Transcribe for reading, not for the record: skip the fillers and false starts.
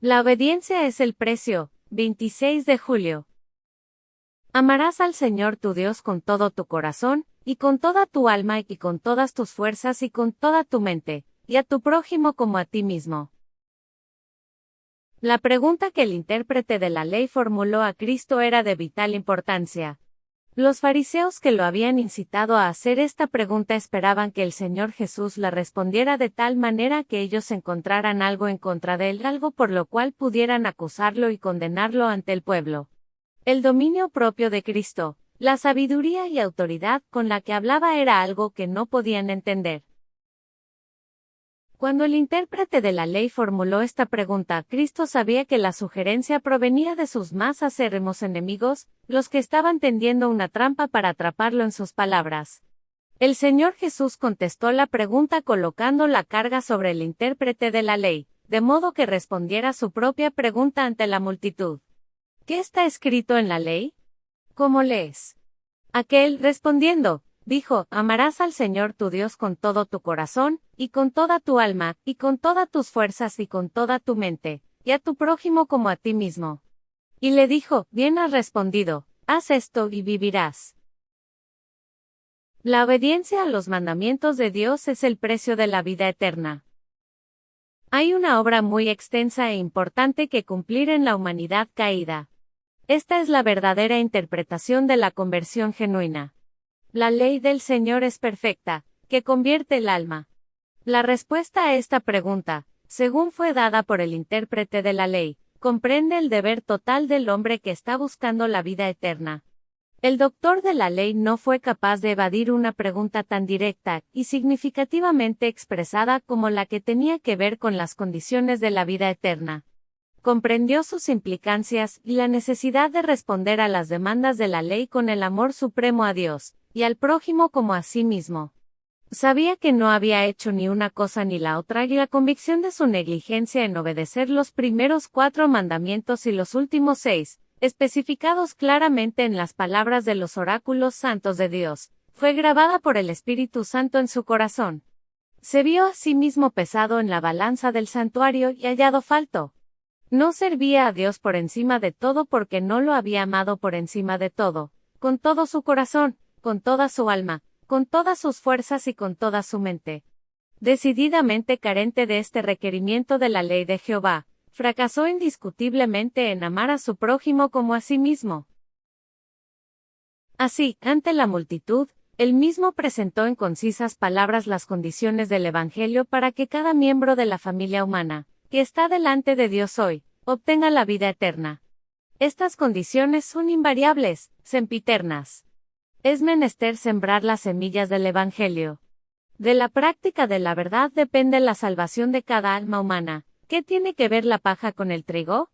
La obediencia es el precio. 26 de julio. Amarás al Señor tu Dios con todo tu corazón, y con toda tu alma y con todas tus fuerzas y con toda tu mente, y a tu prójimo como a ti mismo. La pregunta que el intérprete de la ley formuló a Cristo era de vital importancia. Los fariseos que lo habían incitado a hacer esta pregunta esperaban que el Señor Jesús la respondiera de tal manera que ellos encontraran algo en contra de él, algo por lo cual pudieran acusarlo y condenarlo ante el pueblo. El dominio propio de Cristo, la sabiduría y autoridad con la que hablaba era algo que no podían entender. Cuando el intérprete de la ley formuló esta pregunta, Cristo sabía que la sugerencia provenía de sus más acérrimos enemigos, los que estaban tendiendo una trampa para atraparlo en sus palabras. El Señor Jesús contestó la pregunta colocando la carga sobre el intérprete de la ley, de modo que respondiera su propia pregunta ante la multitud. ¿Qué está escrito en la ley? ¿Cómo lees? Aquel, respondiendo, dijo, amarás al Señor tu Dios con todo tu corazón, y con toda tu alma, y con todas tus fuerzas y con toda tu mente, y a tu prójimo como a ti mismo. Y le dijo, bien has respondido, haz esto y vivirás. La obediencia a los mandamientos de Dios es el precio de la vida eterna. Hay una obra muy extensa e importante que cumplir en la humanidad caída. Esta es la verdadera interpretación de la conversión genuina. La ley del Señor es perfecta, que convierte el alma. La respuesta a esta pregunta, según fue dada por el intérprete de la ley, comprende el deber total del hombre que está buscando la vida eterna. El doctor de la ley no fue capaz de evadir una pregunta tan directa y significativamente expresada como la que tenía que ver con las condiciones de la vida eterna. Comprendió sus implicancias y la necesidad de responder a las demandas de la ley con el amor supremo a Dios, y al prójimo como a sí mismo. Sabía que no había hecho ni una cosa ni la otra y la convicción de su negligencia en obedecer los primeros 4 mandamientos y los últimos 6, especificados claramente en las palabras de los oráculos santos de Dios, fue grabada por el Espíritu Santo en su corazón. Se vio a sí mismo pesado en la balanza del santuario y hallado falto. No servía a Dios por encima de todo porque no lo había amado por encima de todo, con todo su corazón, con toda su alma, con todas sus fuerzas y con toda su mente. Decididamente carente de este requerimiento de la ley de Jehová, fracasó indiscutiblemente en amar a su prójimo como a sí mismo. Así, ante la multitud, él mismo presentó en concisas palabras las condiciones del Evangelio para que cada miembro de la familia humana, que está delante de Dios hoy, obtenga la vida eterna. Estas condiciones son invariables, sempiternas. Es menester sembrar las semillas del Evangelio. De la práctica de la verdad depende la salvación de cada alma humana. ¿Qué tiene que ver la paja con el trigo?